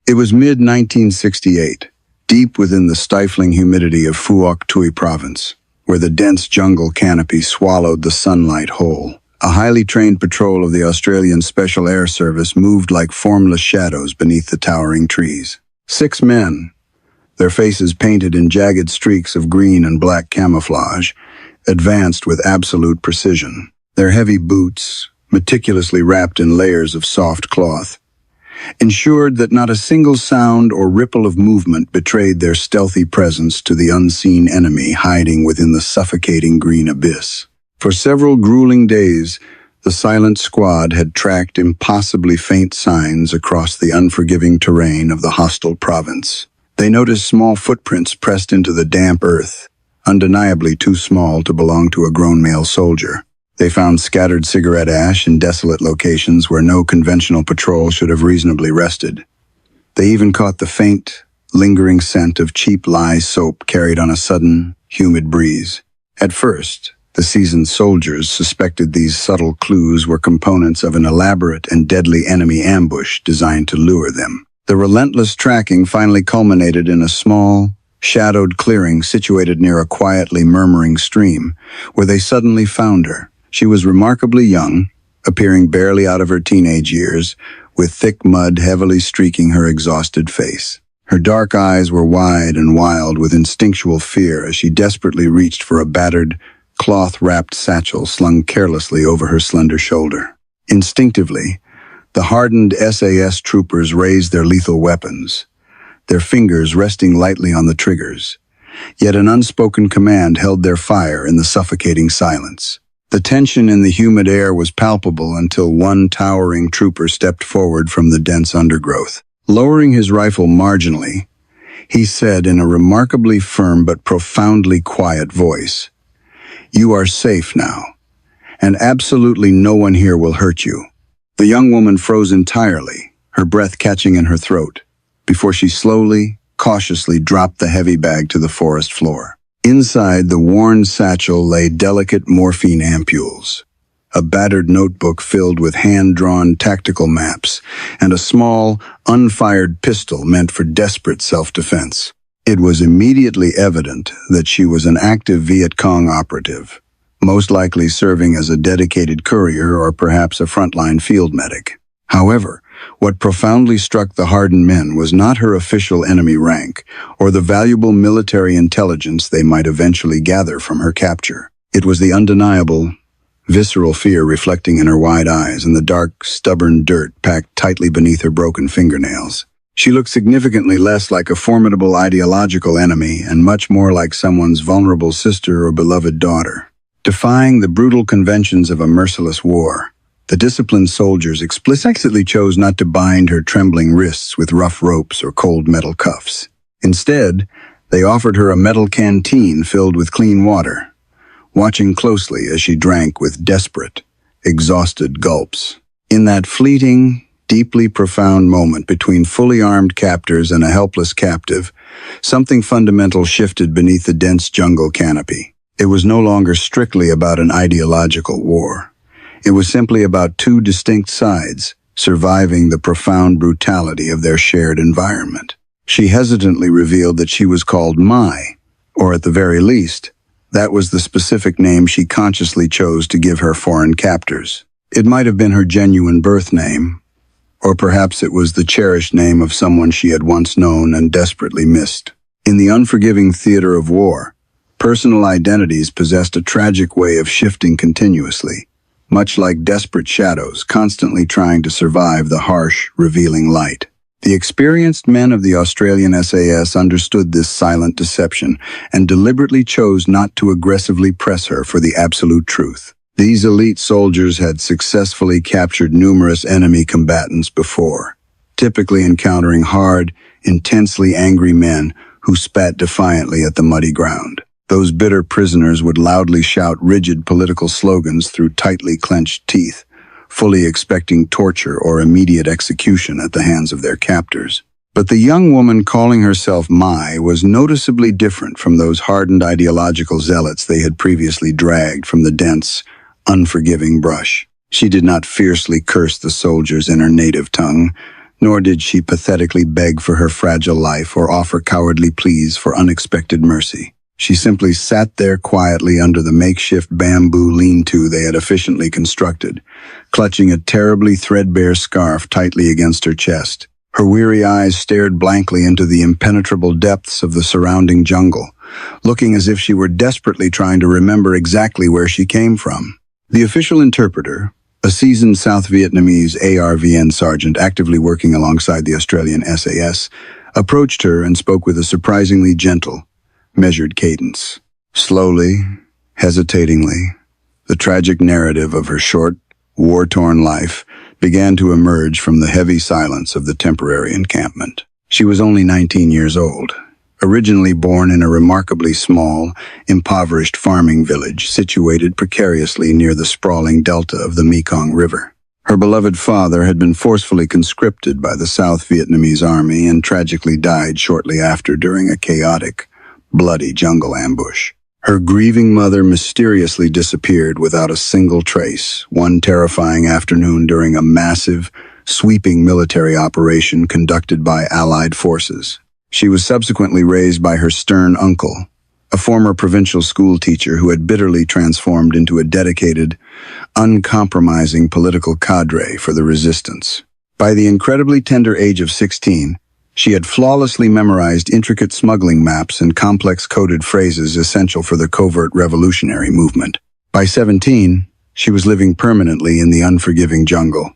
It was mid-1968, deep within the stifling humidity of Phuoc Tuy province, where the dense jungle canopy swallowed the sunlight whole. A highly trained patrol of the Australian Special Air Service moved like formless shadows beneath the towering trees. 6 men, their faces painted in jagged streaks of green and black camouflage, advanced with absolute precision. Their heavy boots, meticulously wrapped in layers of soft cloth, ensured that not a single sound or ripple of movement betrayed their stealthy presence to the unseen enemy hiding within the suffocating green abyss. For several grueling days, the silent squad had tracked impossibly faint signs across the unforgiving terrain of the hostile province. They noticed small footprints pressed into the damp earth, undeniably too small to belong to a grown male soldier. They found scattered cigarette ash in desolate locations where no conventional patrol should have reasonably rested. They even caught the faint, lingering scent of cheap lye soap carried on a sudden, humid breeze. At first, the seasoned soldiers suspected these subtle clues were components of an elaborate and deadly enemy ambush designed to lure them. The relentless tracking finally culminated in a small, shadowed clearing situated near a quietly murmuring stream, where they suddenly found her. She was remarkably young, appearing barely out of her teenage years, with thick mud heavily streaking her exhausted face. Her dark eyes were wide and wild with instinctual fear as she desperately reached for a battered, cloth-wrapped satchel slung carelessly over her slender shoulder. Instinctively, the hardened SAS troopers raised their lethal weapons, their fingers resting lightly on the triggers. Yet an unspoken command held their fire in the suffocating silence. The tension in the humid air was palpable until one towering trooper stepped forward from the dense undergrowth. Lowering his rifle marginally, he said in a remarkably firm but profoundly quiet voice, "You are safe now, and absolutely no one here will hurt you." The young woman froze entirely, her breath catching in her throat, before she slowly, cautiously dropped the heavy bag to the forest floor. Inside the worn satchel lay delicate morphine ampules, a battered notebook filled with hand-drawn tactical maps, and a small, unfired pistol meant for desperate self-defense. It was immediately evident that she was an active Viet Cong operative, most likely serving as a dedicated courier or perhaps a frontline field medic. However, what profoundly struck the hardened men was not her official enemy rank or the valuable military intelligence they might eventually gather from her capture. It was the undeniable, visceral fear reflecting in her wide eyes and the dark, stubborn dirt packed tightly beneath her broken fingernails. She looked significantly less like a formidable ideological enemy and much more like someone's vulnerable sister or beloved daughter. Defying the brutal conventions of a merciless war, the disciplined soldiers explicitly chose not to bind her trembling wrists with rough ropes or cold metal cuffs. Instead, they offered her a metal canteen filled with clean water, watching closely as she drank with desperate, exhausted gulps. In that fleeting, deeply profound moment between fully armed captors and a helpless captive, something fundamental shifted beneath the dense jungle canopy. It was no longer strictly about an ideological war. It was simply about two distinct sides, surviving the profound brutality of their shared environment. She hesitantly revealed that she was called Mai, or at the very least, that was the specific name she consciously chose to give her foreign captors. It might have been her genuine birth name, or perhaps it was the cherished name of someone she had once known and desperately missed. In the unforgiving theater of war, personal identities possessed a tragic way of shifting continuously, much like desperate shadows constantly trying to survive the harsh, revealing light. The experienced men of the Australian SAS understood this silent deception and deliberately chose not to aggressively press her for the absolute truth. These elite soldiers had successfully captured numerous enemy combatants before, typically encountering hard, intensely angry men who spat defiantly at the muddy ground. Those bitter prisoners would loudly shout rigid political slogans through tightly clenched teeth, fully expecting torture or immediate execution at the hands of their captors. But the young woman calling herself Mai was noticeably different from those hardened ideological zealots they had previously dragged from the dense, unforgiving brush. She did not fiercely curse the soldiers in her native tongue, nor did she pathetically beg for her fragile life or offer cowardly pleas for unexpected mercy. She simply sat there quietly under the makeshift bamboo lean-to they had efficiently constructed, clutching a terribly threadbare scarf tightly against her chest. Her weary eyes stared blankly into the impenetrable depths of the surrounding jungle, looking as if she were desperately trying to remember exactly where she came from. The official interpreter, a seasoned South Vietnamese ARVN sergeant actively working alongside the Australian SAS, approached her and spoke with a surprisingly gentle, measured cadence. Slowly, hesitatingly, the tragic narrative of her short, war-torn life began to emerge from the heavy silence of the temporary encampment. She was only 19 years old, originally born in a remarkably small, impoverished farming village situated precariously near the sprawling delta of the Mekong River. Her beloved father had been forcefully conscripted by the South Vietnamese army and tragically died shortly after during a chaotic, bloody jungle ambush. Her grieving mother mysteriously disappeared without a single trace one terrifying afternoon during a massive, sweeping military operation conducted by Allied forces. She was subsequently raised by her stern uncle, a former provincial school teacher who had bitterly transformed into a dedicated, uncompromising political cadre for the resistance. By the incredibly tender age of 16, she had flawlessly memorized intricate smuggling maps and complex coded phrases essential for the covert revolutionary movement. By 17, she was living permanently in the unforgiving jungle,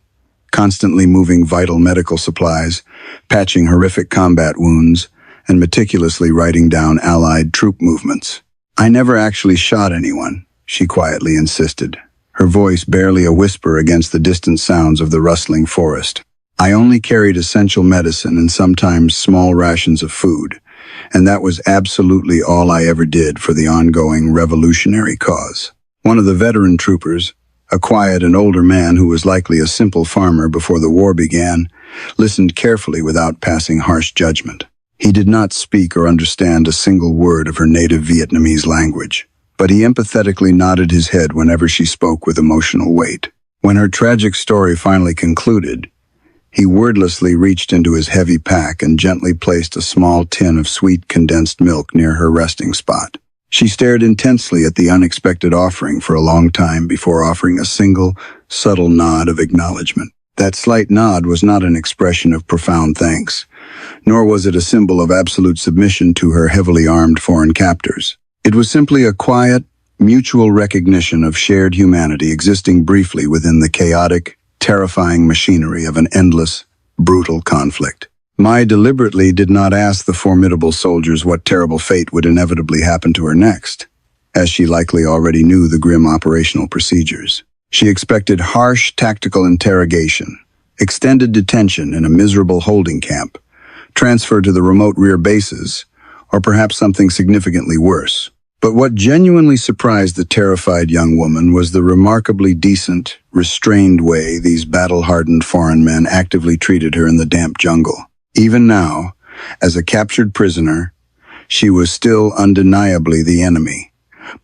constantly moving vital medical supplies, patching horrific combat wounds, and meticulously writing down Allied troop movements. "I never actually shot anyone," she quietly insisted, her voice barely a whisper against the distant sounds of the rustling forest. "I only carried essential medicine and sometimes small rations of food, and that was absolutely all I ever did for the ongoing revolutionary cause." One of the veteran troopers, a quiet and older man who was likely a simple farmer before the war began, listened carefully without passing harsh judgment. He did not speak or understand a single word of her native Vietnamese language, but he empathetically nodded his head whenever she spoke with emotional weight. When her tragic story finally concluded, he wordlessly reached into his heavy pack and gently placed a small tin of sweet condensed milk near her resting spot. She stared intensely at the unexpected offering for a long time before offering a single, subtle nod of acknowledgement. That slight nod was not an expression of profound thanks, nor was it a symbol of absolute submission to her heavily armed foreign captors. It was simply a quiet, mutual recognition of shared humanity existing briefly within the chaotic, terrifying machinery of an endless, brutal conflict. Mai deliberately did not ask the formidable soldiers what terrible fate would inevitably happen to her next, as she likely already knew the grim operational procedures. She expected harsh tactical interrogation, extended detention in a miserable holding camp, transfer to the remote rear bases, or perhaps something significantly worse. But what genuinely surprised the terrified young woman was the remarkably decent, restrained way these battle-hardened foreign men actively treated her in the damp jungle. Even now, as a captured prisoner, she was still undeniably the enemy,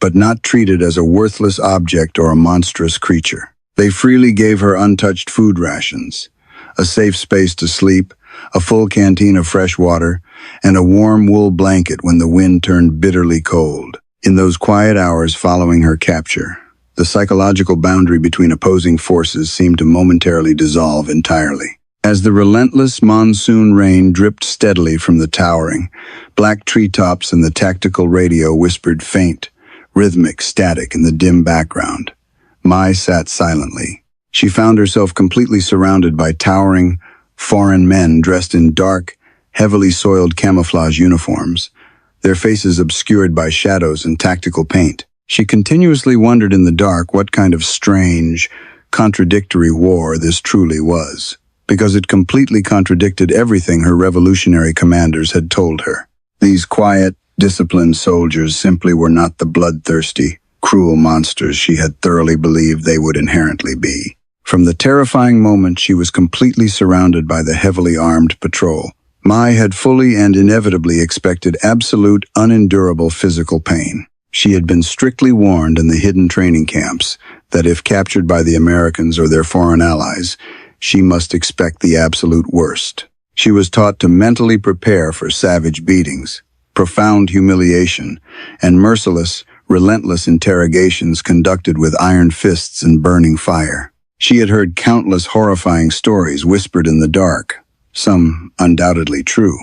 but not treated as a worthless object or a monstrous creature. They freely gave her untouched food rations, a safe space to sleep, a full canteen of fresh water, and a warm wool blanket when the wind turned bitterly cold. In those quiet hours following her capture, the psychological boundary between opposing forces seemed to momentarily dissolve entirely. As the relentless monsoon rain dripped steadily from the towering, black treetops and the tactical radio whispered faint, rhythmic static in the dim background, Mai sat silently. She found herself completely surrounded by towering, foreign men dressed in dark, heavily soiled camouflage uniforms, their faces obscured by shadows and tactical paint. She continuously wondered in the dark what kind of strange, contradictory war this truly was, because it completely contradicted everything her revolutionary commanders had told her. These quiet, disciplined soldiers simply were not the bloodthirsty, cruel monsters she had thoroughly believed they would inherently be. From the terrifying moment she was completely surrounded by the heavily armed patrol, Mai had fully and inevitably expected absolute, unendurable physical pain. She had been strictly warned in the hidden training camps that if captured by the Americans or their foreign allies, she must expect the absolute worst. She was taught to mentally prepare for savage beatings, profound humiliation, and merciless, relentless interrogations conducted with iron fists and burning fire. She had heard countless horrifying stories whispered in the dark, some undoubtedly true,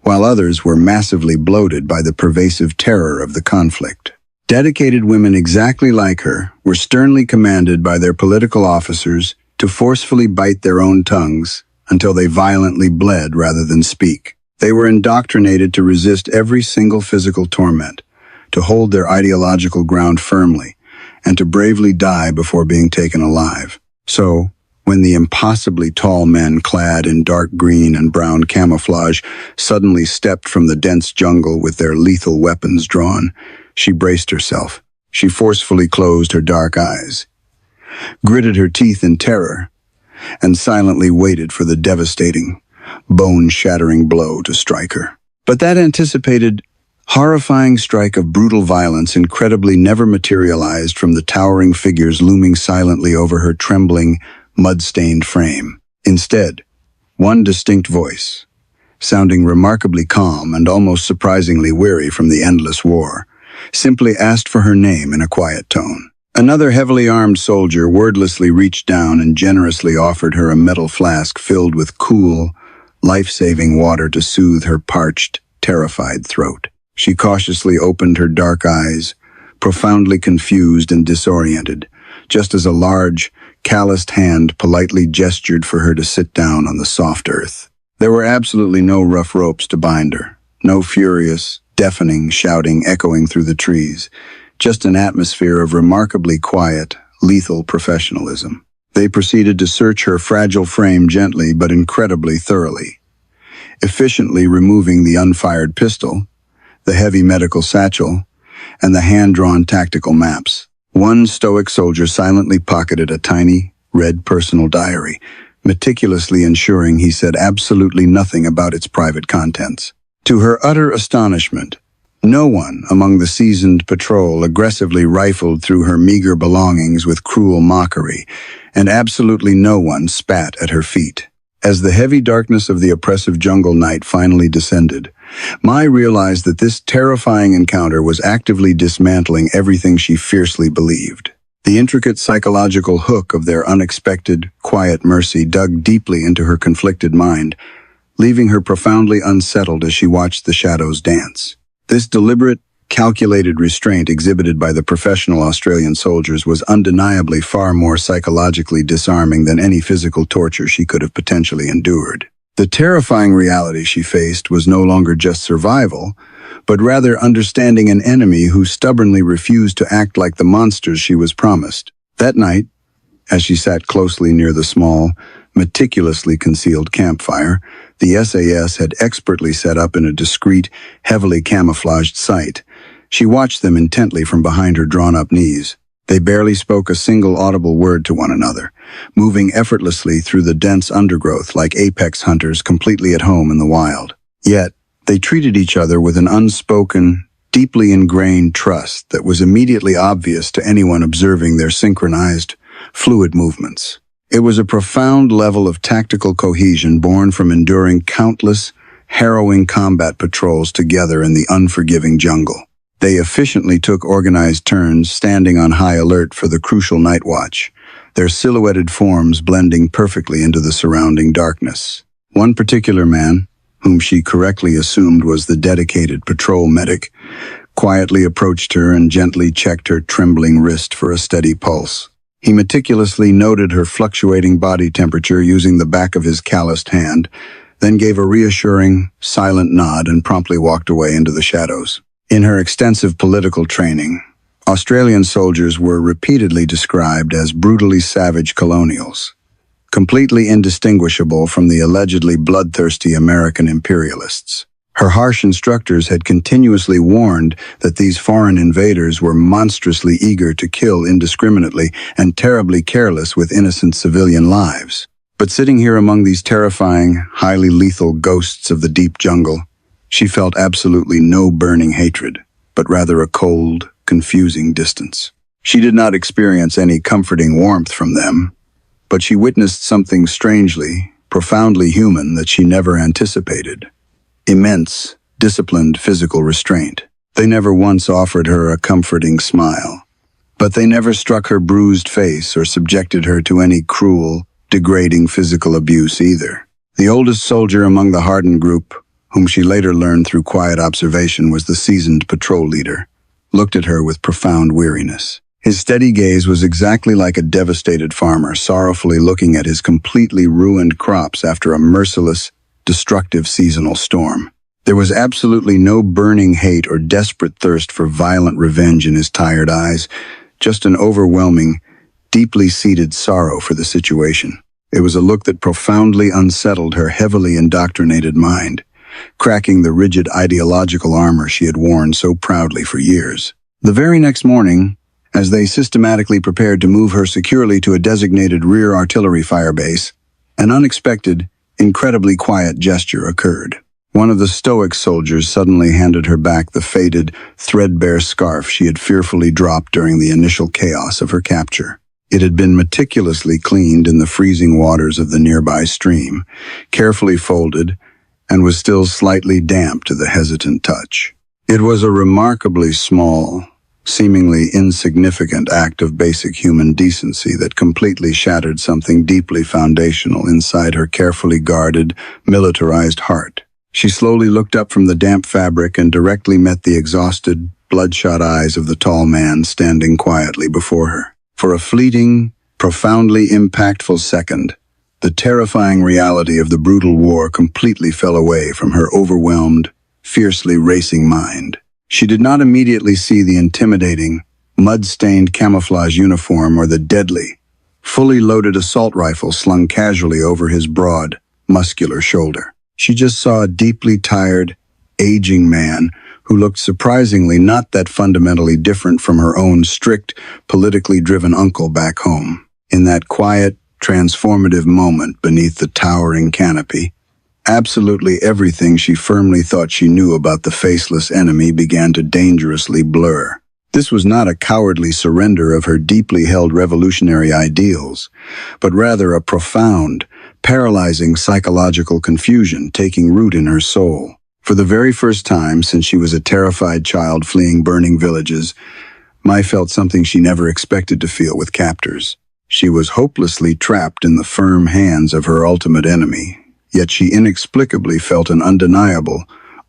while others were massively bloated by the pervasive terror of the conflict. Dedicated women exactly like her were sternly commanded by their political officers to forcefully bite their own tongues until they violently bled rather than speak. They were indoctrinated to resist every single physical torment, to hold their ideological ground firmly, and to bravely die before being taken alive. So, when the impossibly tall men clad in dark green and brown camouflage suddenly stepped from the dense jungle with their lethal weapons drawn, she braced herself. She forcefully closed her dark eyes, gritted her teeth in terror, and silently waited for the devastating, bone-shattering blow to strike her. But that anticipated, horrifying strike of brutal violence incredibly never materialized from the towering figures looming silently over her trembling, mud-stained frame. Instead, one distinct voice, sounding remarkably calm and almost surprisingly weary from the endless war, simply asked for her name in a quiet tone. Another heavily armed soldier wordlessly reached down and generously offered her a metal flask filled with cool, life-saving water to soothe her parched, terrified throat. She cautiously opened her dark eyes, profoundly confused and disoriented, just as a large, calloused hand politely gestured for her to sit down on the soft earth. There were absolutely no rough ropes to bind her, no furious, deafening shouting echoing through the trees, just an atmosphere of remarkably quiet, lethal professionalism. They proceeded to search her fragile frame gently but incredibly thoroughly, efficiently removing the unfired pistol, the heavy medical satchel, and the hand-drawn tactical maps. One stoic soldier silently pocketed a tiny, red personal diary, meticulously ensuring he said absolutely nothing about its private contents. To her utter astonishment, no one among the seasoned patrol aggressively rifled through her meager belongings with cruel mockery, and absolutely no one spat at her feet. As the heavy darkness of the oppressive jungle night finally descended, Mai realized that this terrifying encounter was actively dismantling everything she fiercely believed. The intricate psychological hook of their unexpected, quiet mercy dug deeply into her conflicted mind, leaving her profoundly unsettled as she watched the shadows dance. This deliberate, calculated restraint exhibited by the professional Australian soldiers was undeniably far more psychologically disarming than any physical torture she could have potentially endured. The terrifying reality she faced was no longer just survival, but rather understanding an enemy who stubbornly refused to act like the monsters she was promised. That night, as she sat closely near the small, meticulously concealed campfire the SAS had expertly set up in a discreet, heavily camouflaged site, she watched them intently from behind her drawn-up knees. They barely spoke a single audible word to one another, moving effortlessly through the dense undergrowth like apex hunters completely at home in the wild. Yet, they treated each other with an unspoken, deeply ingrained trust that was immediately obvious to anyone observing their synchronized, fluid movements. It was a profound level of tactical cohesion born from enduring countless, harrowing combat patrols together in the unforgiving jungle. They efficiently took organized turns standing on high alert for the crucial night watch, their silhouetted forms blending perfectly into the surrounding darkness. One particular man, whom she correctly assumed was the dedicated patrol medic, quietly approached her and gently checked her trembling wrist for a steady pulse. He meticulously noted her fluctuating body temperature using the back of his calloused hand, then gave a reassuring, silent nod and promptly walked away into the shadows. In her extensive political training, Australian soldiers were repeatedly described as brutally savage colonials, completely indistinguishable from the allegedly bloodthirsty American imperialists. Her harsh instructors had continuously warned that these foreign invaders were monstrously eager to kill indiscriminately and terribly careless with innocent civilian lives. But sitting here among these terrifying, highly lethal ghosts of the deep jungle, she felt absolutely no burning hatred, but rather a cold, confusing distance. She did not experience any comforting warmth from them, but she witnessed something strangely, profoundly human that she never anticipated. Immense, disciplined physical restraint. They never once offered her a comforting smile, but they never struck her bruised face or subjected her to any cruel, degrading physical abuse either. The oldest soldier among the hardened group, whom she later learned through quiet observation was the seasoned patrol leader, looked at her with profound weariness. His steady gaze was exactly like a devastated farmer sorrowfully looking at his completely ruined crops after a merciless, destructive seasonal storm. There was absolutely no burning hate or desperate thirst for violent revenge in his tired eyes, just an overwhelming, deeply seated sorrow for the situation. It was a look that profoundly unsettled her heavily indoctrinated mind, cracking the rigid ideological armor she had worn so proudly for years. The very next morning, as they systematically prepared to move her securely to a designated rear artillery fire base, an unexpected, incredibly quiet gesture occurred. One of the stoic soldiers suddenly handed her back the faded, threadbare scarf she had fearfully dropped during the initial chaos of her capture. It had been meticulously cleaned in the freezing waters of the nearby stream, carefully folded, and was still slightly damp to the hesitant touch. It was a remarkably small, seemingly insignificant act of basic human decency that completely shattered something deeply foundational inside her carefully guarded, militarized heart. She slowly looked up from the damp fabric and directly met the exhausted, bloodshot eyes of the tall man standing quietly before her. For a fleeting, profoundly impactful second, the terrifying reality of the brutal war completely fell away from her overwhelmed, fiercely racing mind. She did not immediately see the intimidating, mud-stained camouflage uniform or the deadly, fully loaded assault rifle slung casually over his broad, muscular shoulder. She just saw a deeply tired, aging man who looked surprisingly not that fundamentally different from her own strict, politically driven uncle back home. In that quiet, transformative moment beneath the towering canopy, absolutely everything she firmly thought she knew about the faceless enemy began to dangerously blur. This was not a cowardly surrender of her deeply held revolutionary ideals, but rather a profound, paralyzing psychological confusion taking root in her soul. For the very first time since she was a terrified child fleeing burning villages, Mai felt something she never expected to feel with captors. She was hopelessly trapped in the firm hands of her ultimate enemy, yet she inexplicably felt an undeniable,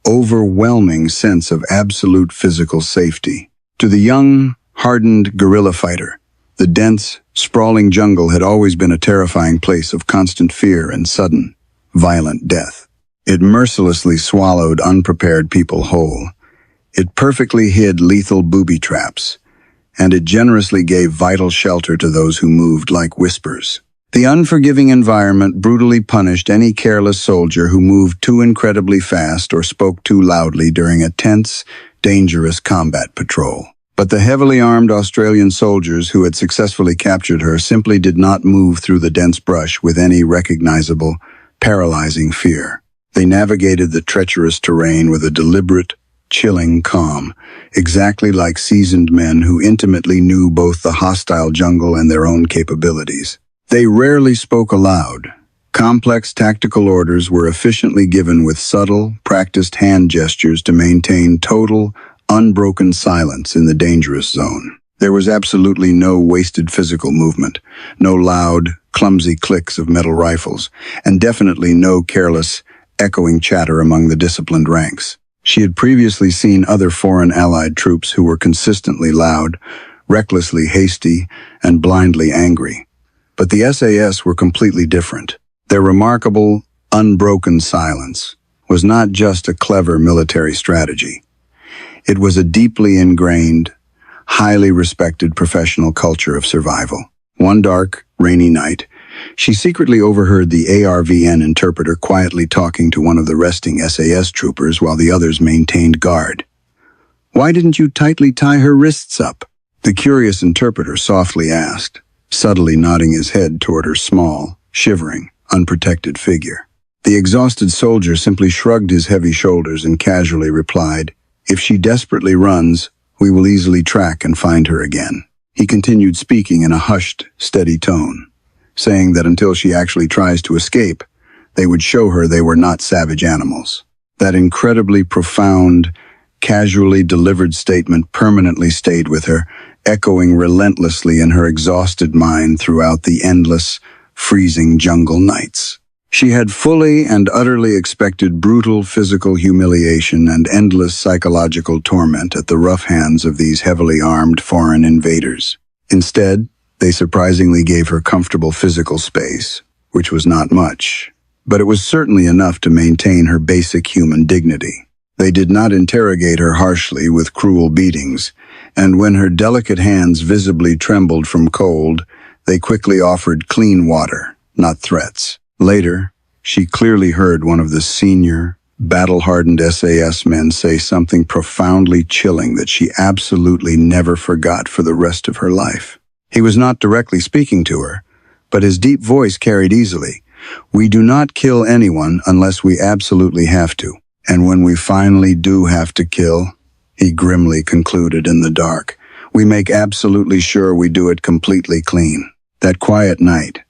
overwhelming sense of absolute physical safety. To the young, hardened guerrilla fighter, the dense, sprawling jungle had always been a terrifying place of constant fear and sudden, violent death. It mercilessly swallowed unprepared people whole. It perfectly hid lethal booby traps, and it generously gave vital shelter to those who moved like whispers. The unforgiving environment brutally punished any careless soldier who moved too incredibly fast or spoke too loudly during a tense, dangerous combat patrol. But the heavily armed Australian soldiers who had successfully captured her simply did not move through the dense brush with any recognizable, paralyzing fear. They navigated the treacherous terrain with a deliberate, chilling calm, exactly like seasoned men who intimately knew both the hostile jungle and their own capabilities. They rarely spoke aloud. Complex tactical orders were efficiently given with subtle, practiced hand gestures to maintain total, unbroken silence in the dangerous zone. There was absolutely no wasted physical movement, no loud, clumsy clicks of metal rifles, and definitely no careless, echoing chatter among the disciplined ranks. She had previously seen other foreign allied troops who were consistently loud, recklessly hasty, and blindly angry. But the SAS were completely different. Their remarkable, unbroken silence was not just a clever military strategy. It was a deeply ingrained, highly respected professional culture of survival. One dark, rainy night, she secretly overheard the ARVN interpreter quietly talking to one of the resting SAS troopers while the others maintained guard. "Why didn't you tightly tie her wrists up?" the curious interpreter softly asked, subtly nodding his head toward her small, shivering, unprotected figure. The exhausted soldier simply shrugged his heavy shoulders and casually replied, "If she desperately runs, we will easily track and find her again." He continued speaking in a hushed, steady tone. saying that until she actually tries to escape, they would show her they were not savage animals. That incredibly profound, casually delivered statement permanently stayed with her, echoing relentlessly in her exhausted mind throughout the endless, freezing jungle nights. She had fully and utterly expected brutal physical humiliation and endless psychological torment at the rough hands of these heavily armed foreign invaders. Instead, they surprisingly gave her comfortable physical space, which was not much, but it was certainly enough to maintain her basic human dignity. They did not interrogate her harshly with cruel beatings, and when her delicate hands visibly trembled from cold, they quickly offered clean water, not threats. Later, she clearly heard one of the senior, battle-hardened SAS men say something profoundly chilling that she absolutely never forgot for the rest of her life. He was not directly speaking to her, but his deep voice carried easily. "We do not kill anyone unless we absolutely have to. And when we finally do have to kill," he grimly concluded in the dark, "we make absolutely sure we do it completely clean." That quiet night,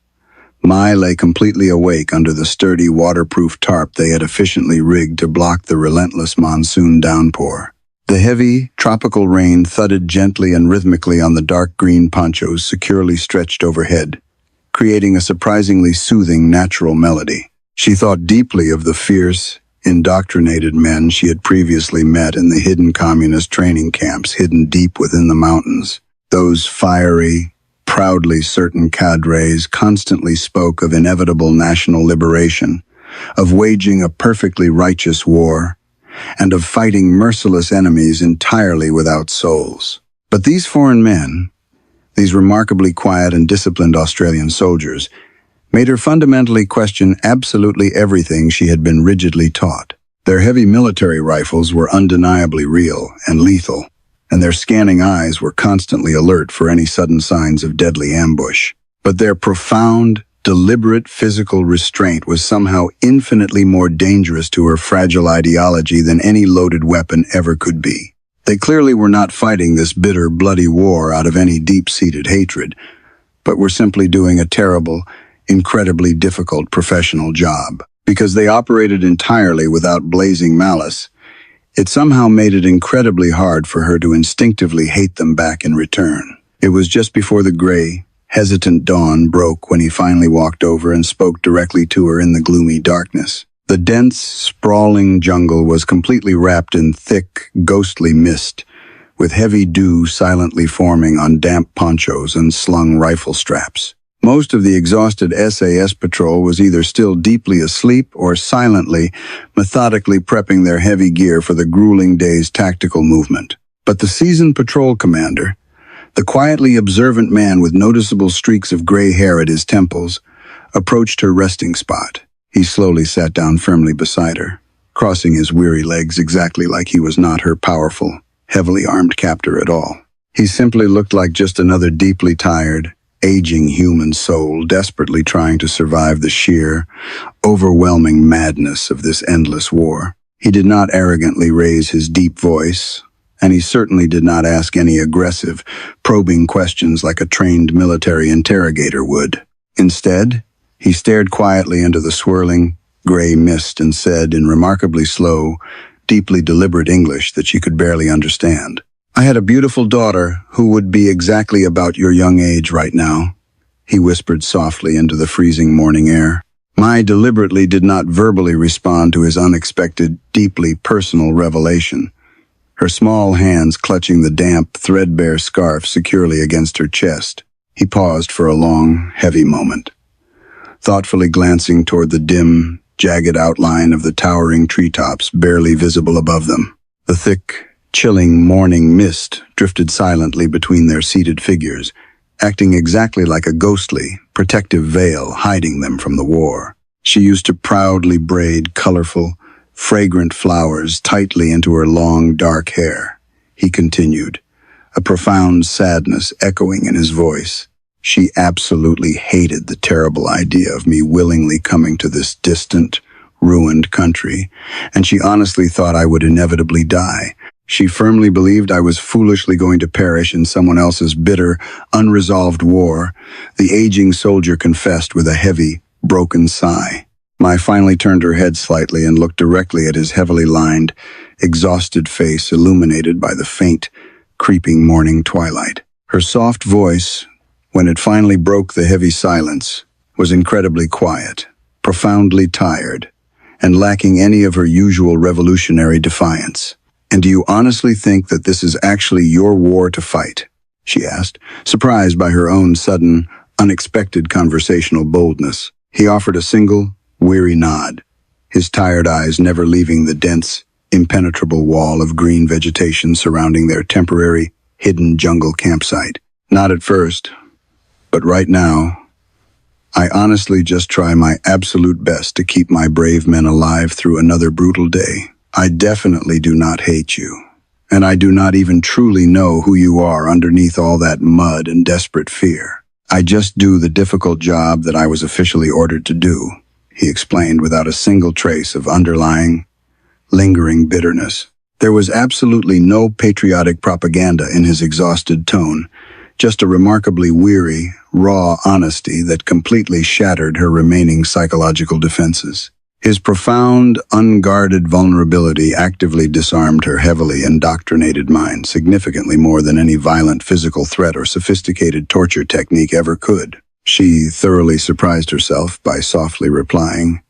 Mai lay completely awake under the sturdy waterproof tarp they had efficiently rigged to block the relentless monsoon downpour. The heavy, tropical rain thudded gently and rhythmically on the dark green ponchos securely stretched overhead, creating a surprisingly soothing, natural melody. She thought deeply of the fierce, indoctrinated men she had previously met in the hidden communist training camps hidden deep within the mountains. Those fiery, proudly certain cadres constantly spoke of inevitable national liberation, of waging a perfectly righteous war, and of fighting merciless enemies entirely without souls. But these foreign men, these remarkably quiet and disciplined Australian soldiers, made her fundamentally question absolutely everything she had been rigidly taught. Their heavy military rifles were undeniably real and lethal, and their scanning eyes were constantly alert for any sudden signs of deadly ambush. But their profound, deliberate physical restraint was somehow infinitely more dangerous to her fragile ideology than any loaded weapon ever could be. They clearly were not fighting this bitter, bloody war out of any deep-seated hatred, but were simply doing a terrible, incredibly difficult professional job. Because they operated entirely without blazing malice, it somehow made it incredibly hard for her to instinctively hate them back in return. It was just before the gray, hesitant dawn broke when he finally walked over and spoke directly to her in the gloomy darkness. The dense, sprawling jungle was completely wrapped in thick, ghostly mist, with heavy dew silently forming on damp ponchos and slung rifle straps. Most of the exhausted SAS patrol was either still deeply asleep or silently, methodically prepping their heavy gear for the grueling day's tactical movement. But the seasoned patrol commander, the quietly observant man with noticeable streaks of gray hair at his temples, approached her resting spot. He slowly sat down firmly beside her, crossing his weary legs exactly like he was not her powerful, heavily armed captor at all. He simply looked like just another deeply tired, aging human soul desperately trying to survive the sheer, overwhelming madness of this endless war. He did not arrogantly raise his deep voice, and he certainly did not ask any aggressive, probing questions like a trained military interrogator would. Instead, he stared quietly into the swirling, gray mist and said in remarkably slow, deeply deliberate English that she could barely understand, "I had a beautiful daughter who would be exactly about your young age right now," he whispered softly into the freezing morning air. Mai deliberately did not verbally respond to his unexpected, deeply personal revelation, her small hands clutching the damp, threadbare scarf securely against her chest. He paused for a long, heavy moment, thoughtfully glancing toward the dim, jagged outline of the towering treetops barely visible above them. The thick, chilling morning mist drifted silently between their seated figures, acting exactly like a ghostly, protective veil hiding them from the war. She used to proudly braid colorful, fragrant flowers tightly into her long, dark hair. He continued, a profound sadness echoing in his voice. She absolutely hated the terrible idea of me willingly coming to this distant, ruined country, and she honestly thought I would inevitably die. She firmly believed I was foolishly going to perish in someone else's bitter, unresolved war, the aging soldier confessed with a heavy, broken sigh. Mai finally turned her head slightly and looked directly at his heavily lined, exhausted face illuminated by the faint, creeping morning twilight. Her soft voice, when it finally broke the heavy silence, was incredibly quiet, profoundly tired, and lacking any of her usual revolutionary defiance. "And do you honestly think that this is actually your war to fight?" she asked, surprised by her own sudden, unexpected conversational boldness. He offered a single, weary nod, his tired eyes never leaving the dense, impenetrable wall of green vegetation surrounding their temporary, hidden jungle campsite. "Not at first, but right now, I honestly just try my absolute best to keep my brave men alive through another brutal day. I definitely do not hate you, and I do not even truly know who you are underneath all that mud and desperate fear. I just do the difficult job that I was officially ordered to do," he explained without a single trace of underlying, lingering bitterness. There was absolutely no patriotic propaganda in his exhausted tone, just a remarkably weary, raw honesty that completely shattered her remaining psychological defenses. His profound, unguarded vulnerability actively disarmed her heavily indoctrinated mind significantly more than any violent physical threat or sophisticated torture technique ever could. She thoroughly surprised herself by softly replying,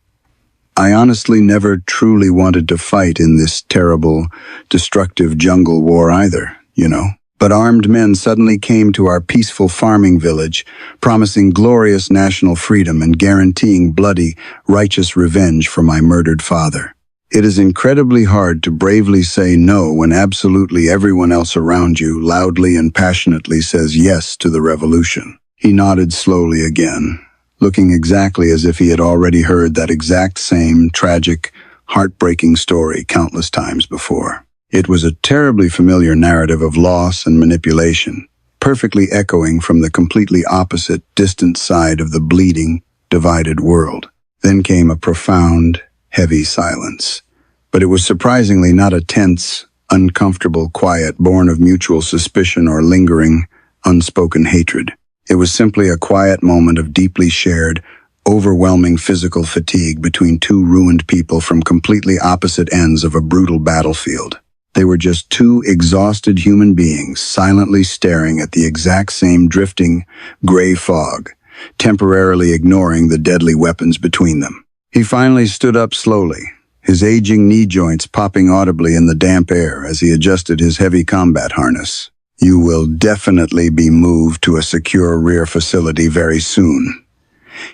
"I honestly never truly wanted to fight in this terrible, destructive jungle war either, you know. But armed men suddenly came to our peaceful farming village, promising glorious national freedom and guaranteeing bloody, righteous revenge for my murdered father. It is incredibly hard to bravely say no when absolutely everyone else around you loudly and passionately says yes to the revolution." He nodded slowly again, looking exactly as if he had already heard that exact same tragic, heartbreaking story countless times before. It was a terribly familiar narrative of loss and manipulation, perfectly echoing from the completely opposite, distant side of the bleeding, divided world. Then came a profound, heavy silence. But it was surprisingly not a tense, uncomfortable quiet born of mutual suspicion or lingering, unspoken hatred. It was simply a quiet moment of deeply shared, overwhelming physical fatigue between two ruined people from completely opposite ends of a brutal battlefield. They were just two exhausted human beings silently staring at the exact same drifting, gray fog, temporarily ignoring the deadly weapons between them. He finally stood up slowly, his aging knee joints popping audibly in the damp air as he adjusted his heavy combat harness. "You will definitely be moved to a secure rear facility very soon,"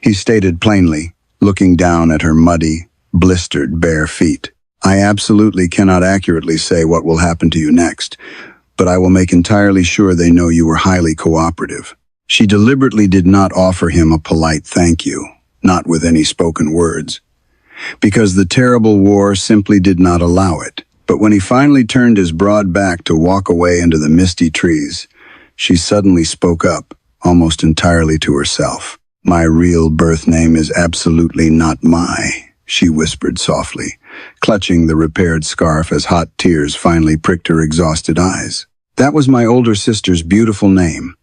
he stated plainly, looking down at her muddy, blistered bare feet. "I absolutely cannot accurately say what will happen to you next, but I will make entirely sure they know you were highly cooperative." She deliberately did not offer him a polite thank you, not with any spoken words, because the terrible war simply did not allow it. But when he finally turned his broad back to walk away into the misty trees, she suddenly spoke up, almost entirely to herself. "My real birth name is absolutely not Mai," she whispered softly, clutching the repaired scarf as hot tears finally pricked her exhausted eyes. "That was my older sister's beautiful name,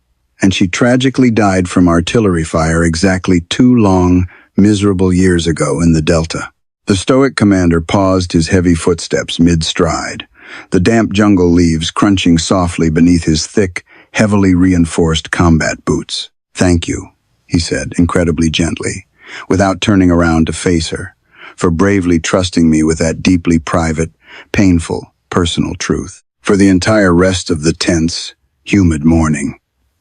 and she tragically died from artillery fire exactly 2 long, miserable years ago in the Delta." The stoic commander paused his heavy footsteps mid-stride, the damp jungle leaves crunching softly beneath his thick, heavily reinforced combat boots. "Thank you," he said incredibly gently, without turning around to face her, "for bravely trusting me with that deeply private, painful, personal truth." For the entire rest of the tense, humid morning,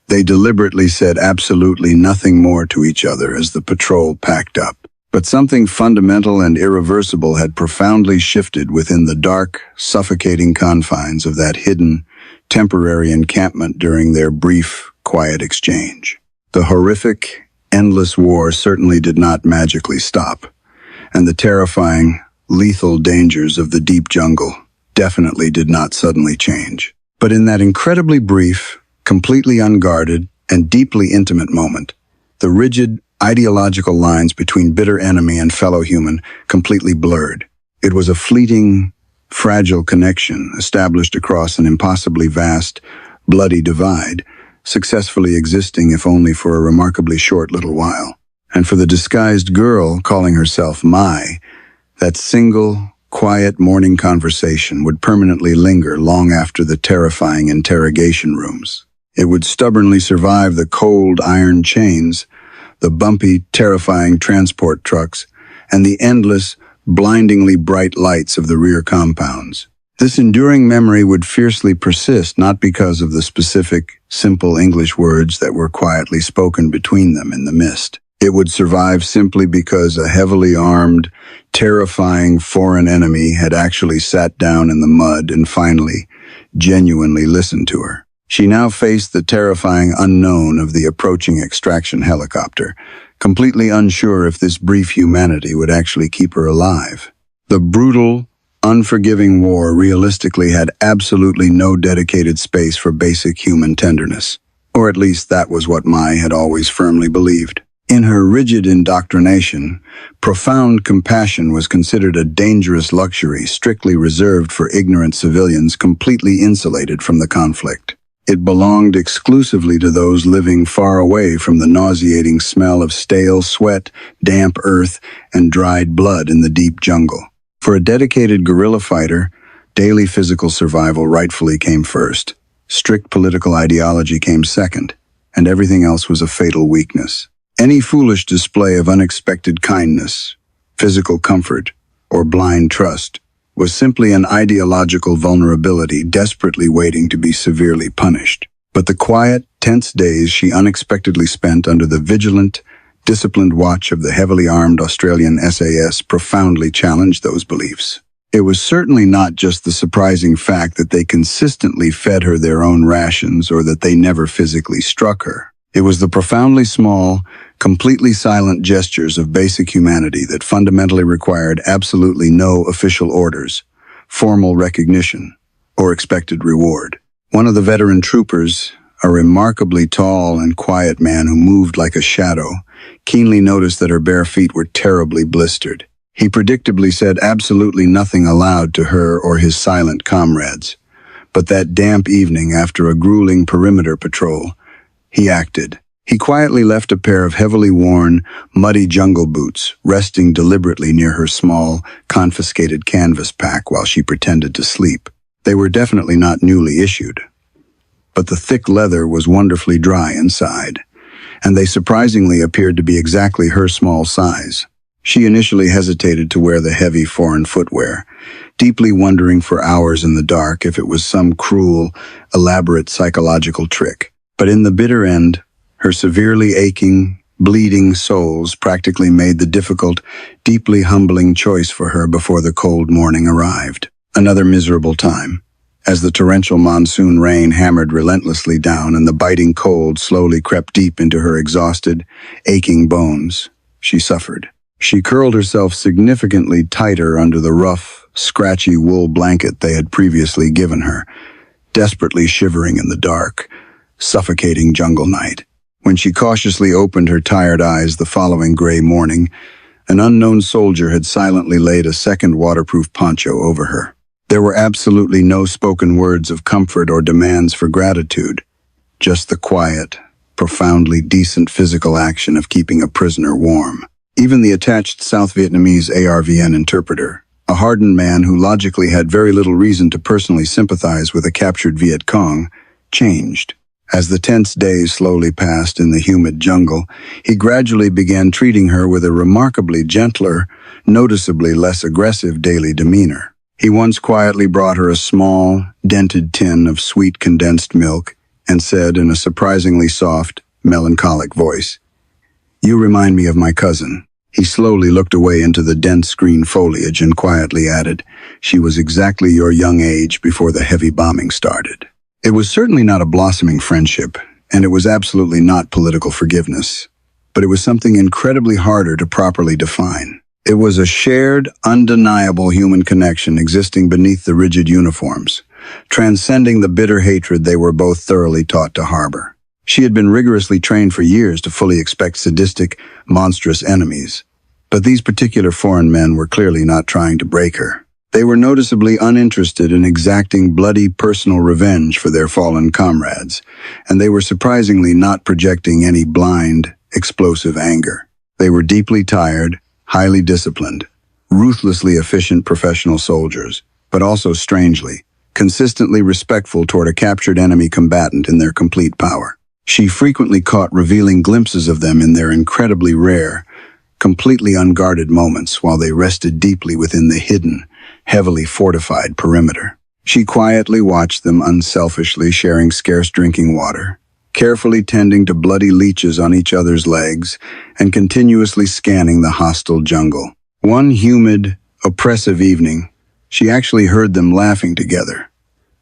they deliberately said absolutely nothing more to each other as the patrol packed up. But something fundamental and irreversible had profoundly shifted within the dark, suffocating confines of that hidden, temporary encampment during their brief, quiet exchange. The horrific, endless war certainly did not magically stop, and the terrifying, lethal dangers of the deep jungle definitely did not suddenly change. But in that incredibly brief, completely unguarded, and deeply intimate moment, the rigid, ideological lines between bitter enemy and fellow human completely blurred. It was a fleeting, fragile connection established across an impossibly vast, bloody divide, successfully existing if only for a remarkably short little while. And for the disguised girl calling herself Mai, that single, quiet morning conversation would permanently linger long after the terrifying interrogation rooms. It would stubbornly survive the cold iron chains, the bumpy, terrifying transport trucks, and the endless, blindingly bright lights of the rear compounds. This enduring memory would fiercely persist not because of the specific, simple English words that were quietly spoken between them in the mist. It would survive simply because a heavily armed, terrifying foreign enemy had actually sat down in the mud and finally, genuinely listened to her. She now faced the terrifying unknown of the approaching extraction helicopter, completely unsure if this brief humanity would actually keep her alive. The brutal, unforgiving war realistically had absolutely no dedicated space for basic human tenderness, or at least that was what Mai had always firmly believed. In her rigid indoctrination, profound compassion was considered a dangerous luxury strictly reserved for ignorant civilians completely insulated from the conflict. It belonged exclusively to those living far away from the nauseating smell of stale sweat, damp earth, and dried blood in the deep jungle. For a dedicated guerrilla fighter, daily physical survival rightfully came first. Strict political ideology came second, and everything else was a fatal weakness. Any foolish display of unexpected kindness, physical comfort, or blind trust was simply an ideological vulnerability desperately waiting to be severely punished. But the quiet, tense days she unexpectedly spent under the vigilant, disciplined watch of the heavily armed Australian SAS profoundly challenged those beliefs. It was certainly not just the surprising fact that they consistently fed her their own rations or that they never physically struck her. It was the profoundly small, completely silent gestures of basic humanity that fundamentally required absolutely no official orders, formal recognition, or expected reward. One of the veteran troopers, a remarkably tall and quiet man who moved like a shadow, keenly noticed that her bare feet were terribly blistered. He predictably said absolutely nothing aloud to her or his silent comrades. But that damp evening, after a grueling perimeter patrol, he acted. He quietly left a pair of heavily worn, muddy jungle boots resting deliberately near her small, confiscated canvas pack while she pretended to sleep. They were definitely not newly issued, but the thick leather was wonderfully dry inside, and they surprisingly appeared to be exactly her small size. She initially hesitated to wear the heavy foreign footwear, deeply wondering for hours in the dark if it was some cruel, elaborate psychological trick. But in the bitter end, her severely aching, bleeding soles practically made the difficult, deeply humbling choice for her before the cold morning arrived. Another miserable time. As the torrential monsoon rain hammered relentlessly down and the biting cold slowly crept deep into her exhausted, aching bones, she suffered. She curled herself significantly tighter under the rough, scratchy wool blanket they had previously given her, desperately shivering in the dark, suffocating jungle night. When she cautiously opened her tired eyes the following gray morning, an unknown soldier had silently laid a second waterproof poncho over her. There were absolutely no spoken words of comfort or demands for gratitude, just the quiet, profoundly decent physical action of keeping a prisoner warm. Even the attached South Vietnamese ARVN interpreter, a hardened man who logically had very little reason to personally sympathize with a captured Viet Cong, changed. As the tense days slowly passed in the humid jungle, he gradually began treating her with a remarkably gentler, noticeably less aggressive daily demeanor. He once quietly brought her a small, dented tin of sweet condensed milk and said in a surprisingly soft, melancholic voice, "You remind me of my cousin." He slowly looked away into the dense green foliage and quietly added, "She was exactly your young age before the heavy bombing started." It was certainly not a blossoming friendship, and it was absolutely not political forgiveness, but it was something incredibly harder to properly define. It was a shared, undeniable human connection existing beneath the rigid uniforms, transcending the bitter hatred they were both thoroughly taught to harbor. She had been rigorously trained for years to fully expect sadistic, monstrous enemies, but these particular foreign men were clearly not trying to break her. They were noticeably uninterested in exacting bloody personal revenge for their fallen comrades, and they were surprisingly not projecting any blind, explosive anger. They were deeply tired, highly disciplined, ruthlessly efficient professional soldiers, but also strangely, consistently respectful toward a captured enemy combatant in their complete power. She frequently caught revealing glimpses of them in their incredibly rare, completely unguarded moments while they rested deeply within the hidden, heavily fortified perimeter. She quietly watched them unselfishly sharing scarce drinking water, carefully tending to bloody leeches on each other's legs, and continuously scanning the hostile jungle. One humid, oppressive evening, she actually heard them laughing together.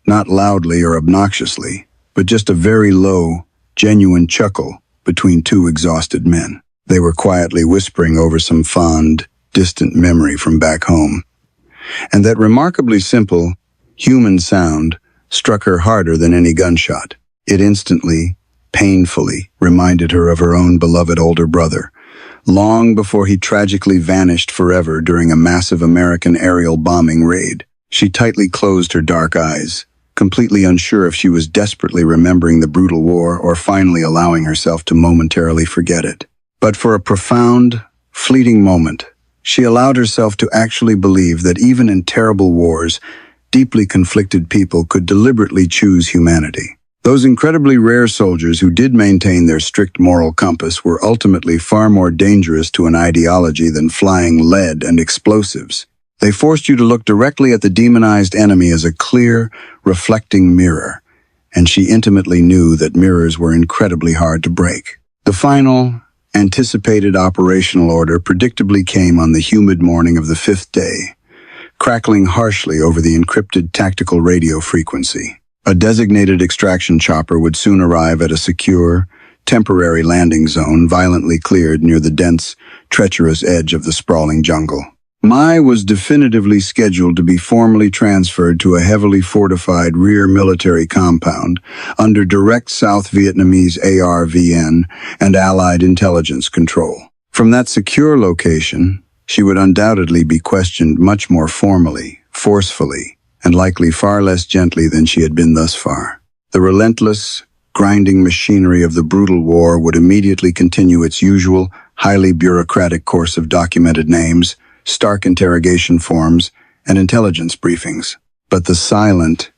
Not loudly or obnoxiously, but just a very low, genuine chuckle between two exhausted men. They were quietly whispering over some fond, distant memory from back home. And that remarkably simple, human sound struck her harder than any gunshot. It instantly, painfully, reminded her of her own beloved older brother, long before he tragically vanished forever during a massive American aerial bombing raid. She tightly closed her dark eyes, completely unsure if she was desperately remembering the brutal war or finally allowing herself to momentarily forget it. But for a profound, fleeting moment, she allowed herself to actually believe that even in terrible wars, deeply conflicted people could deliberately choose humanity. Those incredibly rare soldiers who did maintain their strict moral compass were ultimately far more dangerous to an ideology than flying lead and explosives. They forced you to look directly at the demonized enemy as a clear, reflecting mirror, and she intimately knew that mirrors were incredibly hard to break. The final, anticipated operational order predictably came on the humid morning of the 5th day, crackling harshly over the encrypted tactical radio frequency. A designated extraction chopper would soon arrive at a secure, temporary landing zone violently cleared near the dense, treacherous edge of the sprawling jungle. Mai was definitively scheduled to be formally transferred to a heavily fortified rear military compound under direct South Vietnamese ARVN and Allied intelligence control. From that secure location, she would undoubtedly be questioned much more formally, forcefully, and likely far less gently than she had been thus far. The relentless, grinding machinery of the brutal war would immediately continue its usual, highly bureaucratic course of documented names, stark interrogation forms, and intelligence briefings. But the silent,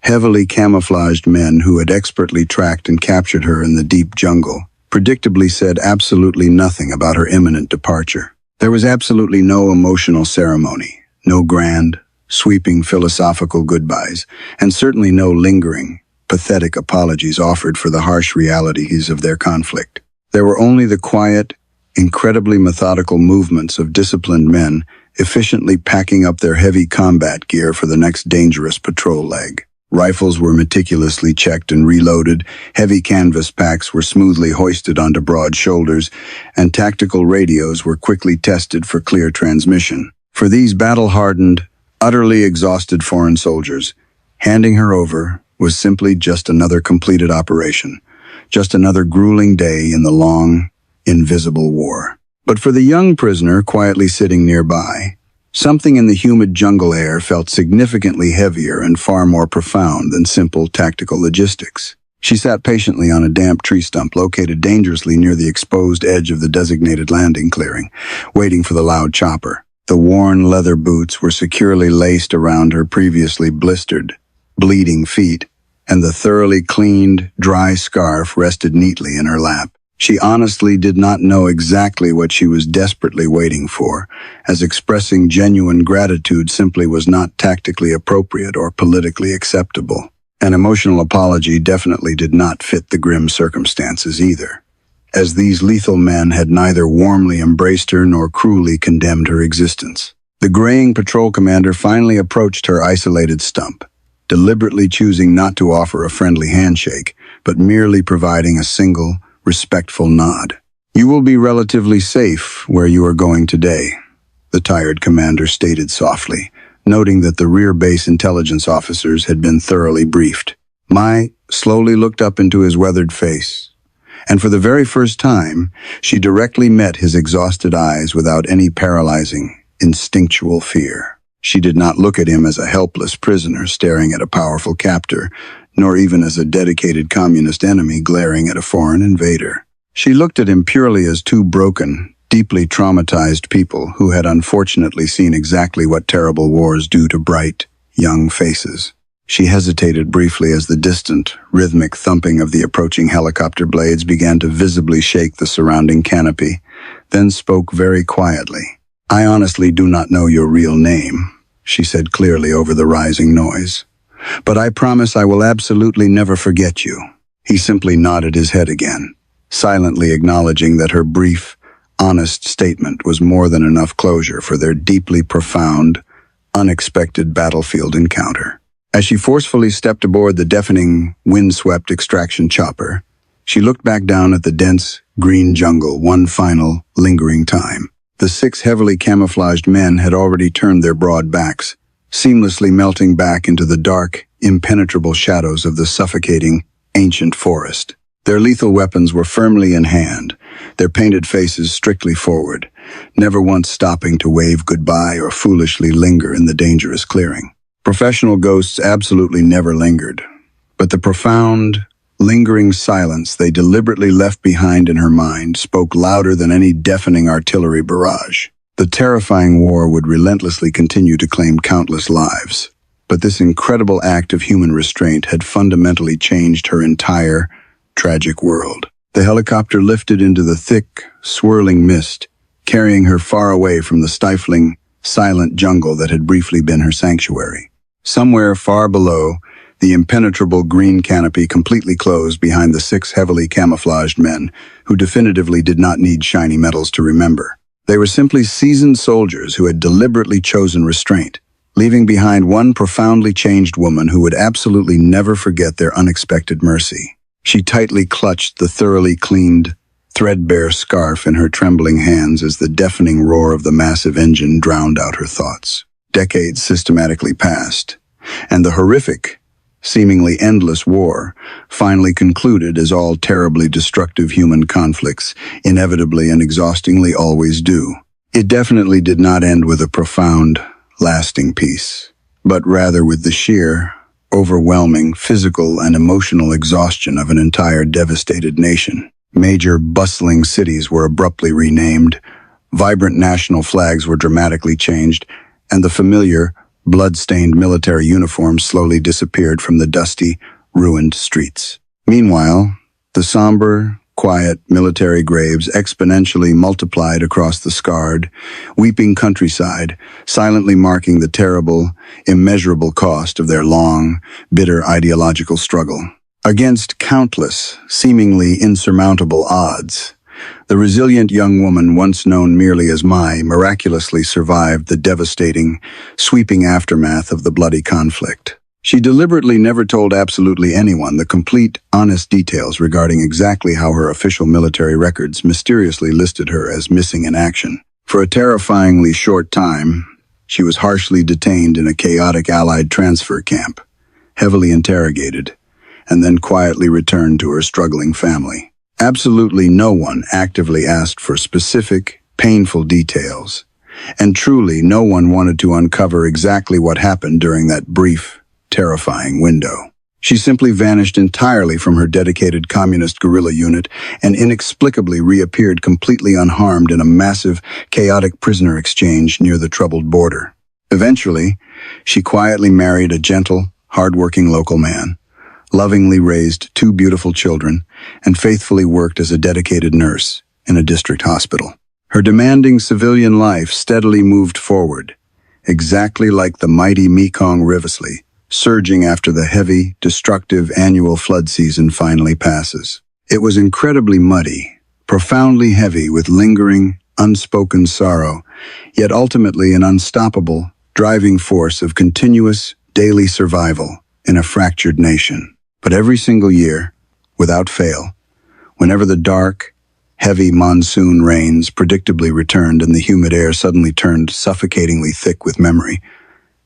heavily camouflaged men who had expertly tracked and captured her in the deep jungle predictably said absolutely nothing about her imminent departure. There was absolutely no emotional ceremony, no grand, sweeping philosophical goodbyes, and certainly no lingering, pathetic apologies offered for the harsh realities of their conflict. There were only the quiet, incredibly methodical movements of disciplined men efficiently packing up their heavy combat gear for the next dangerous patrol leg. Rifles were meticulously checked and reloaded, heavy canvas packs were smoothly hoisted onto broad shoulders, and tactical radios were quickly tested for clear transmission. For these battle-hardened, utterly exhausted foreign soldiers, handing her over was simply just another completed operation, just another grueling day in the long, invisible war. But for the young prisoner quietly sitting nearby, something in the humid jungle air felt significantly heavier and far more profound than simple tactical logistics. She sat patiently on a damp tree stump located dangerously near the exposed edge of the designated landing clearing, waiting for the loud chopper. The worn leather boots were securely laced around her previously blistered, bleeding feet, and the thoroughly cleaned, dry scarf rested neatly in her lap. She honestly did not know exactly what she was desperately waiting for, as expressing genuine gratitude simply was not tactically appropriate or politically acceptable. An emotional apology definitely did not fit the grim circumstances either, as these lethal men had neither warmly embraced her nor cruelly condemned her existence. The graying patrol commander finally approached her isolated stump, deliberately choosing not to offer a friendly handshake, but merely providing a single, respectful nod. "You will be relatively safe where you are going today," the tired commander stated softly, noting that the rear base intelligence officers had been thoroughly briefed. Mai slowly looked up into his weathered face, and for the very first time, she directly met his exhausted eyes without any paralyzing, instinctual fear. She did not look at him as a helpless prisoner staring at a powerful captor, nor even as a dedicated communist enemy glaring at a foreign invader. She looked at him purely as two broken, deeply traumatized people who had unfortunately seen exactly what terrible wars do to bright, young faces. She hesitated briefly as the distant, rhythmic thumping of the approaching helicopter blades began to visibly shake the surrounding canopy, then spoke very quietly. "I honestly do not know your real name," she said clearly over the rising noise. "But I promise I will absolutely never forget you." He simply nodded his head again, silently acknowledging that her brief, honest statement was more than enough closure for their deeply profound, unexpected battlefield encounter. As she forcefully stepped aboard the deafening, wind-swept extraction chopper, she looked back down at the dense, green jungle one final, lingering time. The 6 heavily camouflaged men had already turned their broad backs, seamlessly melting back into the dark, impenetrable shadows of the suffocating, ancient forest. Their lethal weapons were firmly in hand, their painted faces strictly forward, never once stopping to wave goodbye or foolishly linger in the dangerous clearing. Professional ghosts absolutely never lingered, but the profound, lingering silence they deliberately left behind in her mind spoke louder than any deafening artillery barrage. The terrifying war would relentlessly continue to claim countless lives, but this incredible act of human restraint had fundamentally changed her entire, tragic world. The helicopter lifted into the thick, swirling mist, carrying her far away from the stifling, silent jungle that had briefly been her sanctuary. Somewhere far below, the impenetrable green canopy completely closed behind the 6 heavily camouflaged men, who definitively did not need shiny medals to remember. They were simply seasoned soldiers who had deliberately chosen restraint, leaving behind one profoundly changed woman who would absolutely never forget their unexpected mercy. She tightly clutched the thoroughly cleaned, threadbare scarf in her trembling hands as the deafening roar of the massive engine drowned out her thoughts. Decades systematically passed, and the horrific, seemingly endless war finally concluded as all terribly destructive human conflicts inevitably and exhaustingly always do. It definitely did not end with a profound, lasting peace, but rather with the sheer, overwhelming physical and emotional exhaustion of an entire devastated nation. Major, bustling cities were abruptly renamed, vibrant national flags were dramatically changed, and the familiar, blood-stained military uniforms slowly disappeared from the dusty, ruined streets. Meanwhile, the somber, quiet military graves exponentially multiplied across the scarred, weeping countryside, silently marking the terrible, immeasurable cost of their long, bitter ideological struggle. Against countless, seemingly insurmountable odds, the resilient young woman once known merely as Mai miraculously survived the devastating, sweeping aftermath of the bloody conflict. She deliberately never told absolutely anyone the complete, honest details regarding exactly how her official military records mysteriously listed her as missing in action. For a terrifyingly short time, she was harshly detained in a chaotic Allied transfer camp, heavily interrogated, and then quietly returned to her struggling family. Absolutely no one actively asked for specific, painful details, and truly no one wanted to uncover exactly what happened during that brief, terrifying window. She simply vanished entirely from her dedicated communist guerrilla unit and inexplicably reappeared completely unharmed in a massive, chaotic prisoner exchange near the troubled border. Eventually, she quietly married a gentle, hard-working local man, lovingly raised 2 beautiful children, and faithfully worked as a dedicated nurse in a district hospital. Her demanding civilian life steadily moved forward, exactly like the mighty Mekong Rivulet, surging after the heavy, destructive annual flood season finally passes. It was incredibly muddy, profoundly heavy with lingering, unspoken sorrow, yet ultimately an unstoppable, driving force of continuous, daily survival in a fractured nation. But every single year, without fail, whenever the dark, heavy monsoon rains predictably returned and the humid air suddenly turned suffocatingly thick with memory,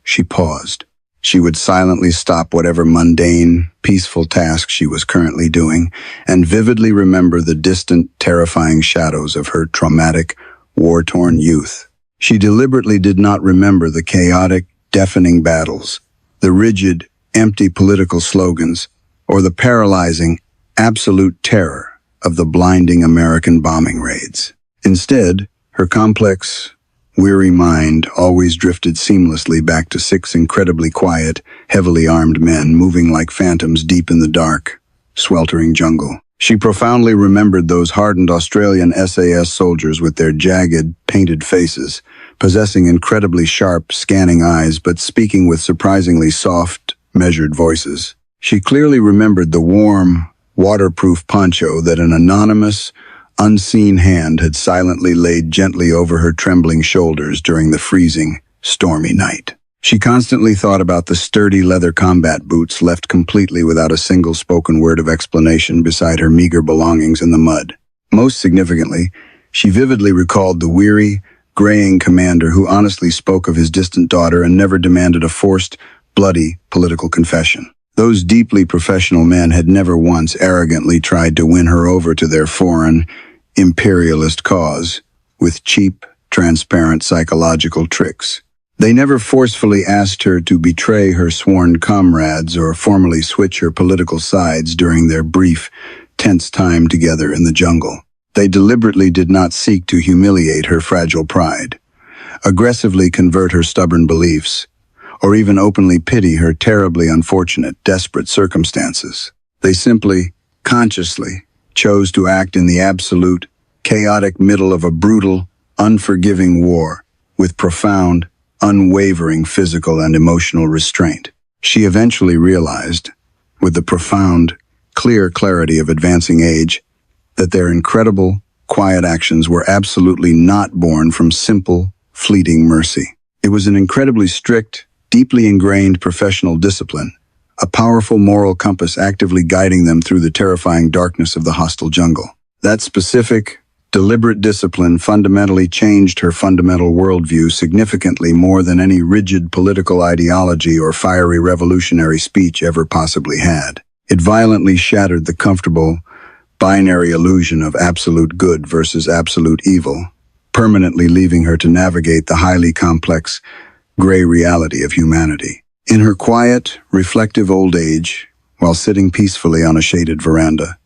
she paused. She would silently stop whatever mundane, peaceful task she was currently doing and vividly remember the distant, terrifying shadows of her traumatic, war-torn youth. She deliberately did not remember the chaotic, deafening battles, the rigid, empty political slogans, or the paralyzing, absolute terror of the blinding American bombing raids. Instead, her complex, weary mind always drifted seamlessly back to 6 incredibly quiet, heavily armed men moving like phantoms deep in the dark, sweltering jungle. She profoundly remembered those hardened Australian SAS soldiers with their jagged, painted faces, possessing incredibly sharp, scanning eyes but speaking with surprisingly soft, measured voices. She clearly remembered the warm, waterproof poncho that an anonymous, unseen hand had silently laid gently over her trembling shoulders during the freezing, stormy night. She constantly thought about the sturdy leather combat boots left completely without a single spoken word of explanation beside her meager belongings in the mud. Most significantly, she vividly recalled the weary, graying commander who honestly spoke of his distant daughter and never demanded a forced, bloody political confession. Those deeply professional men had never once arrogantly tried to win her over to their foreign, imperialist cause with cheap, transparent psychological tricks. They never forcefully asked her to betray her sworn comrades or formally switch her political sides during their brief, tense time together in the jungle. They deliberately did not seek to humiliate her fragile pride, aggressively convert her stubborn beliefs, or even openly pity her terribly unfortunate, desperate circumstances. They simply, consciously, chose to act in the absolute, chaotic middle of a brutal, unforgiving war, with profound, unwavering physical and emotional restraint. She eventually realized, with the profound, clear clarity of advancing age, that their incredible, quiet actions were absolutely not born from simple, fleeting mercy. It was an incredibly strict, deeply ingrained professional discipline, a powerful moral compass actively guiding them through the terrifying darkness of the hostile jungle. That specific, deliberate discipline fundamentally changed her fundamental worldview significantly more than any rigid political ideology or fiery revolutionary speech ever possibly had. It violently shattered the comfortable, binary illusion of absolute good versus absolute evil, permanently leaving her to navigate the highly complex, gray reality of humanity. In her quiet, reflective old age, while sitting peacefully on a shaded veranda,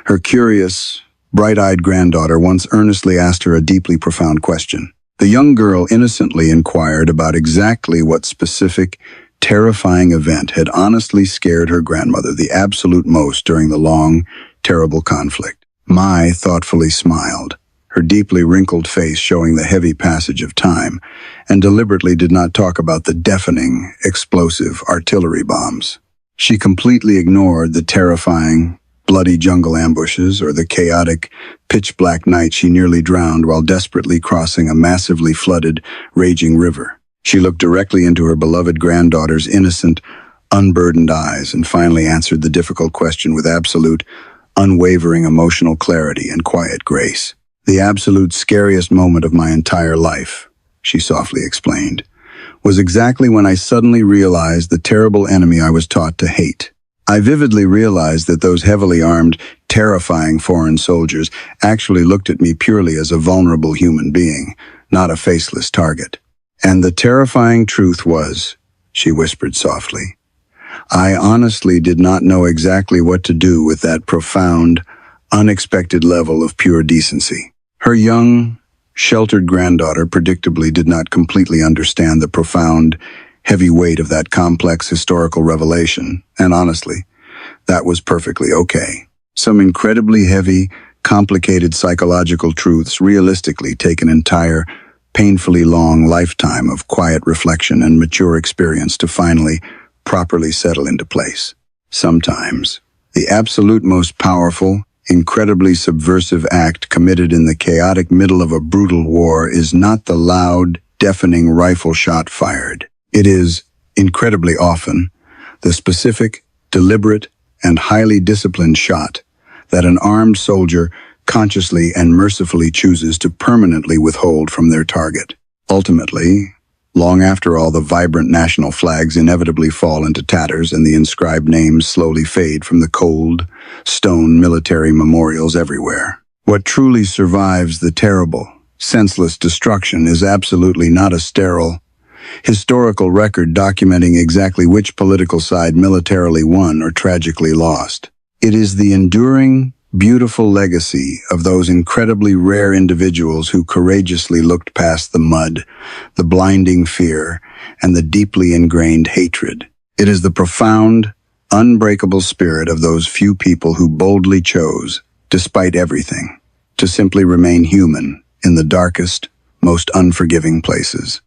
her curious, bright-eyed granddaughter once earnestly asked her a deeply profound question. The young girl innocently inquired about exactly what specific, terrifying event had honestly scared her grandmother the absolute most during the long, terrible conflict. Mai thoughtfully smiled, her deeply wrinkled face showing the heavy passage of time, and deliberately did not talk about the deafening, explosive artillery bombs. She completely ignored the terrifying, bloody jungle ambushes or the chaotic, pitch-black night she nearly drowned while desperately crossing a massively flooded, raging river. She looked directly into her beloved granddaughter's innocent, unburdened eyes and finally answered the difficult question with absolute, unwavering emotional clarity and quiet grace. "The absolute scariest moment of my entire life," she softly explained, "was exactly when I suddenly realized the terrible enemy I was taught to hate. I vividly realized that those heavily armed, terrifying foreign soldiers actually looked at me purely as a vulnerable human being, not a faceless target. And the terrifying truth was," she whispered softly, "I honestly did not know exactly what to do with that profound, unexpected level of pure decency." Her young, sheltered granddaughter predictably did not completely understand the profound, heavy weight of that complex historical revelation, and honestly, that was perfectly okay. Some incredibly heavy, complicated psychological truths realistically take an entire, painfully long lifetime of quiet reflection and mature experience to finally, properly settle into place. Sometimes, the absolute most powerful, incredibly subversive act committed in the chaotic middle of a brutal war is not the loud, deafening rifle shot fired. It is, incredibly often, the specific, deliberate, and highly disciplined shot that an armed soldier consciously and mercifully chooses to permanently withhold from their target. Ultimately, long after all the vibrant national flags inevitably fall into tatters and the inscribed names slowly fade from the cold, stone military memorials everywhere, what truly survives the terrible, senseless destruction is absolutely not a sterile, historical record documenting exactly which political side militarily won or tragically lost. It is the enduring, beautiful legacy of those incredibly rare individuals who courageously looked past the mud, the blinding fear, and the deeply ingrained hatred. It is the profound, unbreakable spirit of those few people who boldly chose, despite everything, to simply remain human in the darkest, most unforgiving places.